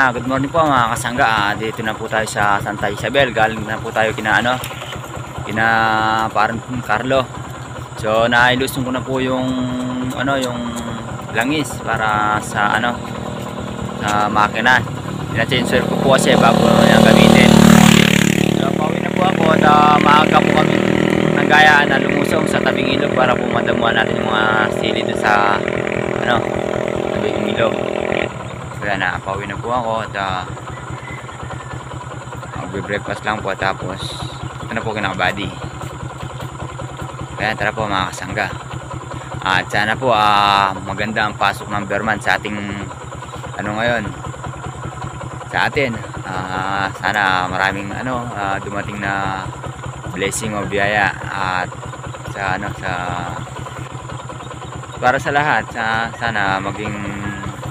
Good morning po mga kasangga. Dito na po tayo sa Santa Isabel. Galing na po tayo kina parang Carlo. So nailusong ko na po yung yung langis para sa sa makina. Pina-changer ko po kasi bago na gamitin. So pauwi na po ako at maaga po kami ng gayaan na lumusong sa tabing ilog para po madamuhan natin yung mga sili doon sa tabing ilog. Kaya na, pauwi na po ako at magbe-breakfast lang po tapos ito na po kinakabady. Kaya tara po mga kasangga. At sana po maganda ang pasok ng Berman sa ating ngayon sa atin. Sana maraming dumating na blessing o biyaya at sa para sa lahat. Sana maging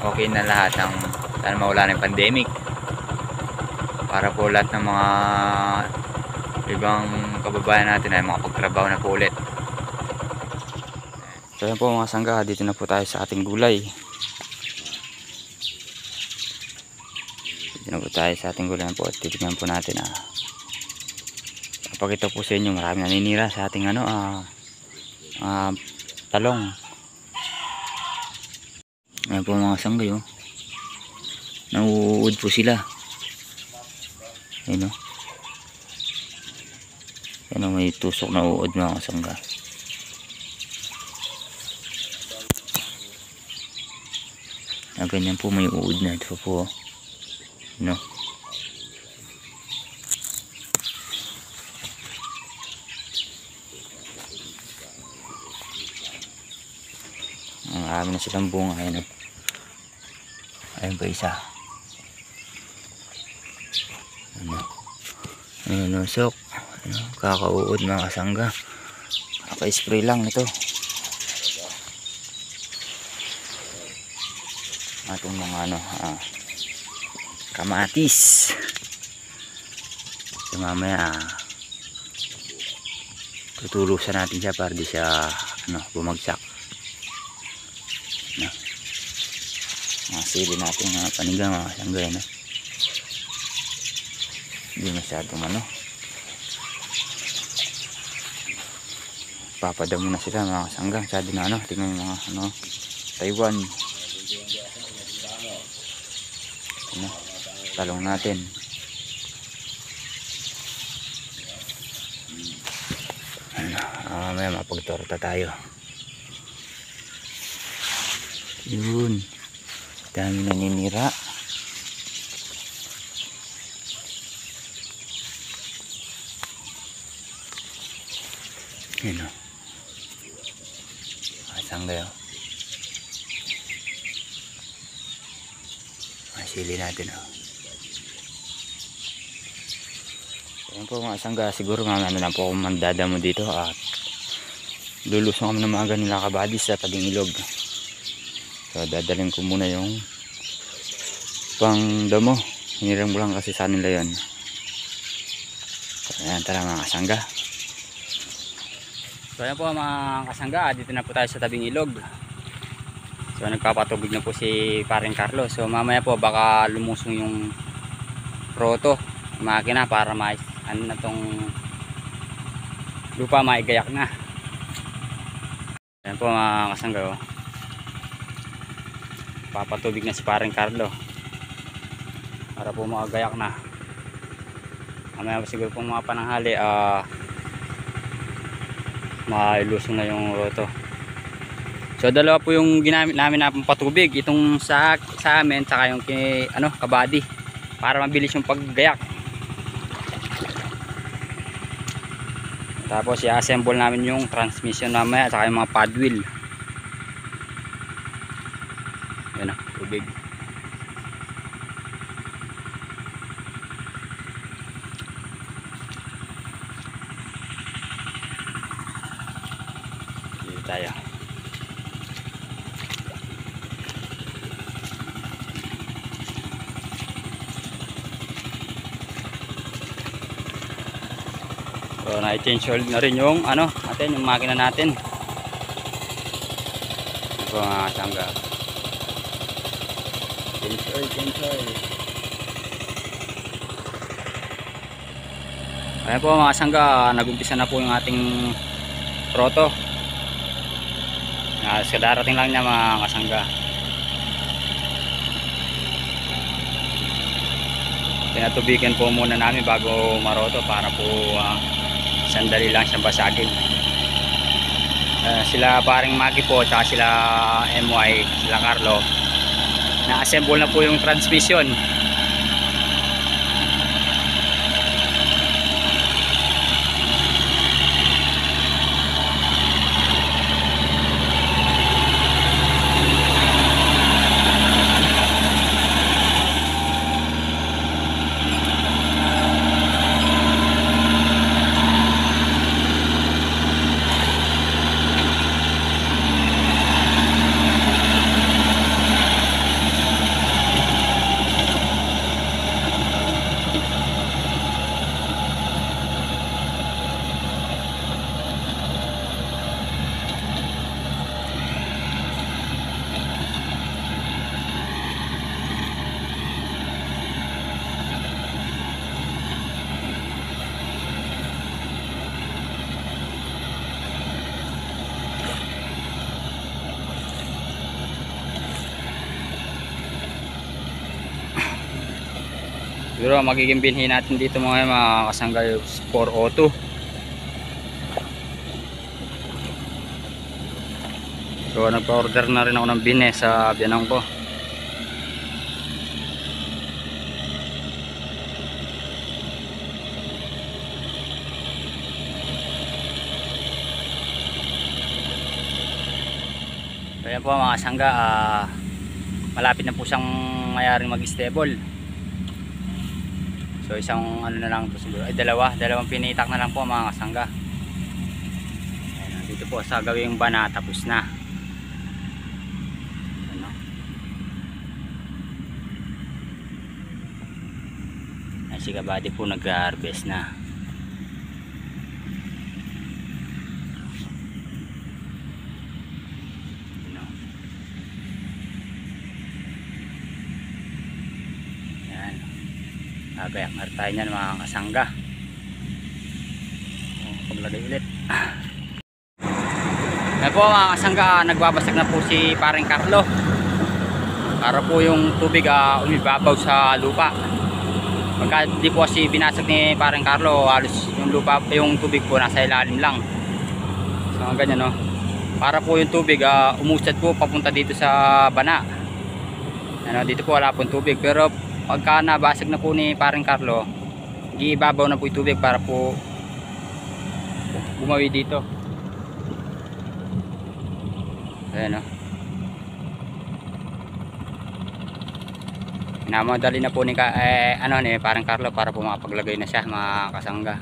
okay na lahat sana mawala na yung pandemic para po lahat ng mga ibang kababayan natin ay makapagtrabaho na po ulit. So yan po mga sangga, dito na po tayo sa ating gulay. Dito na po tayo sa ating gulay po at titignan po natin papakita po sa inyo, maraming naninira sa ating talong. Ayan po mga sangga yun. Nauud po sila. Ayan o. Ayan o, may tusok na uod mga sangga. Ganyan po may uod na. Ito po. Ayan o. Marami na silang bunga. Ayan o. Ayun pa isa. Ayun, nusok. Kakauod mga kasangga. Kaka-spray lang ito. Atong mga kamatis. So mamaya tutulusan natin siya para di siya bumagsak. Sili natin mga panigang mga kasangga hindi masyadong papadamo na sila mga kasangga. Masyado na tingnan yung mga Taiwan. Talong natin. Mamaya mapagtorta tayo. Yun, dami naninira. Yun o, asang gayo. Masili natin o. Ayan po mga asangga, siguro na po akong mandadamo dito at lulusong kami ng mga ganila kabadis sa tabing ilog. So dadalhin ko muna yung pang damo. Hinirang mo lang kasi sa nila yun. So ayan, tara mga kasangga. So ayan po mga kasangga, dito na po tayo sa tabing ilog. So nagpapatubig na po si paring Carlo. So mamaya po baka lumusong yung proto makina para na tong lupa maigayak na. Ayan po mga kasangga papatubig na si paring Carlo para po makagayak na. Mamaya siguro pong mga pananghali mailusong na yung roto. So dalawa po yung ginamit namin na patubig, itong sa amin saka yung kabady para mabilis yung paggayak. Tapos i-assemble namin yung transmission mamaya saka yung mga pad wheel. Yan tubig. Dito tayo. So na-change oil na rin yung yung makina natin. Ito mga sangga. Change oil. Ayan po mga kasangga, nagumpisa na po yung ating proto. Sa darating lang niya mga kasangga. Pinatubigan po muna namin bago maroto para po sandali lang siyang basagin. Sila paring Maki po at sila MY, sila Carlo, na-assemble na po yung transmission. Siguro magiging binhi natin dito mga kasangga yung 402. So nagpa-order na rin ako ng binhi sa biyanang ko. So yan po mga kasangga, malapit na po siyang mayaring mag-stable. So isang ano na lang po siguro, ay dalawang pinitak na lang po mga kasangga. Ayan, dito po sa gawing bana tapos na. Ano? Ay, si Kabady po nag-harvest na. Ano? Ayan. Gayak na tayo niyan mga kasangga. Paglagay ulit. Ayan po mga kasangga, nagbabasag na po si paring Carlo para po yung tubig umibabaw sa lupa. Pagka di po kasi binasag ni paring Carlo, halos yung lupa, yung tubig po nasa ilalim lang. So ganyan no. Para po yung tubig umusad po papunta dito sa bana. Ano, dito po wala pong tubig, pero pagka nabasag na po ni paring Carlo, iibabaw na po yung tubig para po bumawi dito. Ayan o. Minamadali na po ni paring Carlo para po makapaglagay na siya mga kasangga.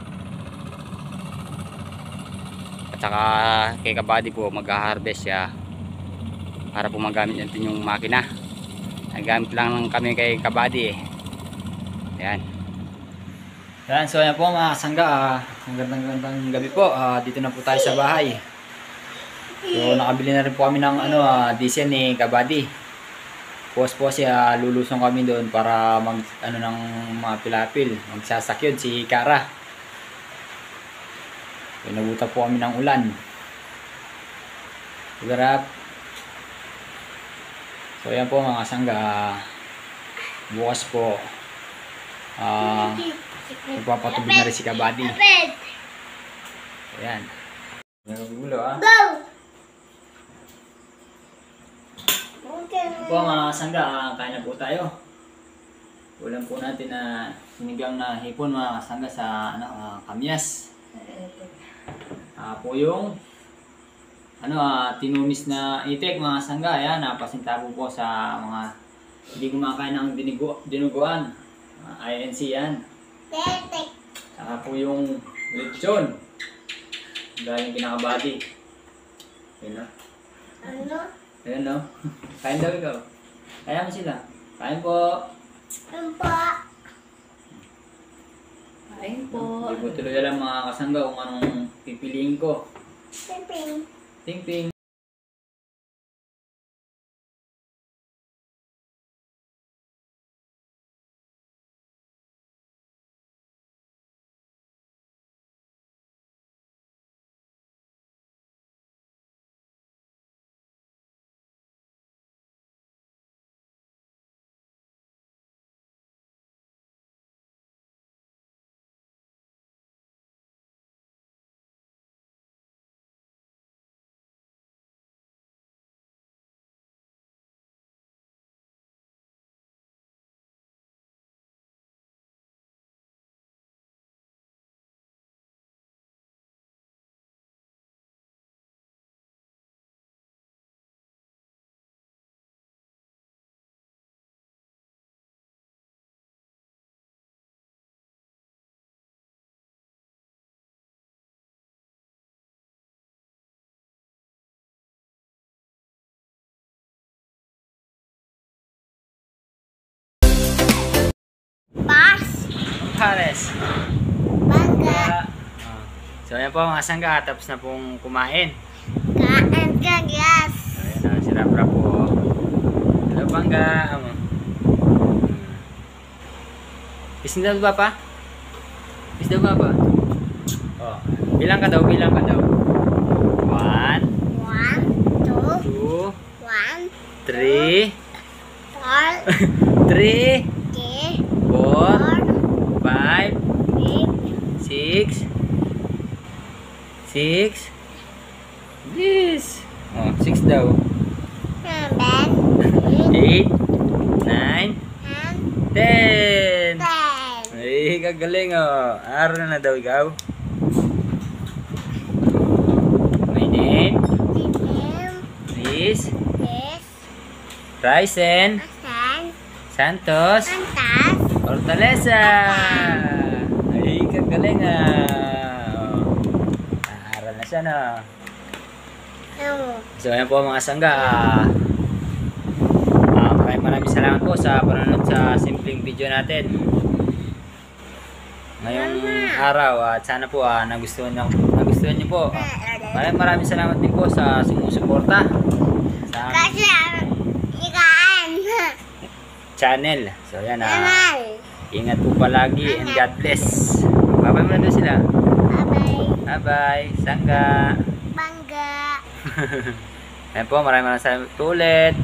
At saka kay Kabady po mag-harvest siya para po magamit natin yung makina. Nagamit lang kami kay Kabady eh. Ayan. Ayan, so ayan po mga kasangga, magandang gabi po. Dito na po tayo sa bahay. So nakabili na rin po kami ng diesel ni Kabady. Po siya, lulusong kami doon para mag ng mga pilapil. Magsasakyod si Kara. So nabuta po kami ng ulan. Garap. So ayan po mga kasangga, bukas po magpapatubig na rin si Kabady. Ayan. Nagugulo po mga kasangga, kain na po tayo. Ulam po natin na sinigang na hipon mga kasangga sa kamyas. Po yung tinumis na itik mga kasangga. Ayan, napasintabo po sa mga hindi kumakain ng dinuguan. INC yan. Saka po yung lechon galing kina Kabady. Ayan o. Ano? Ayan o. Kain daw ikaw. Kaya mo sila. Kain po. Ano pa? Kain po. Hindi po tuloy alam mga kasangga kung anong pipiliin ko. Piping. Ting ting. Pares. Bangga. Oh. So ayan po mga sangga, tapos na pong kumain. Kain ka, guys. So ayan na, si Rap Rap po. Hello Bangga. Is daw ba pa? Is daw ba pa? Oh. Bilang ka daw, bilang ka daw. 1, 1, 2, 2, 1, 3, 4, 3, 3, 4, 4, 5, 8, 6, 6, this. Oh, 6 daw. 7, 8, 9, 10. 10, 10. Ay, kagaling oh. Araw na daw ikaw. My name is Yes. Ryzen Asan? Santos Antas. Fortaleza. Ay, kagaling ah. Oh. Aaral na siya no. So ayan po mga sangga. Maraming salamat po sa panonood sa simpleng video natin ngayong araw at sana po nagustuhan niyo po. Maraming salamat din po sa sumusuporta sa Kasi, ikaan. channel. So ayan Amal. ingat po palagi and God bless. Bye-bye muna doon sila. Bye-bye. Bye-bye. Sangga. Bangga. Ayan po, maraming salamat po ulit.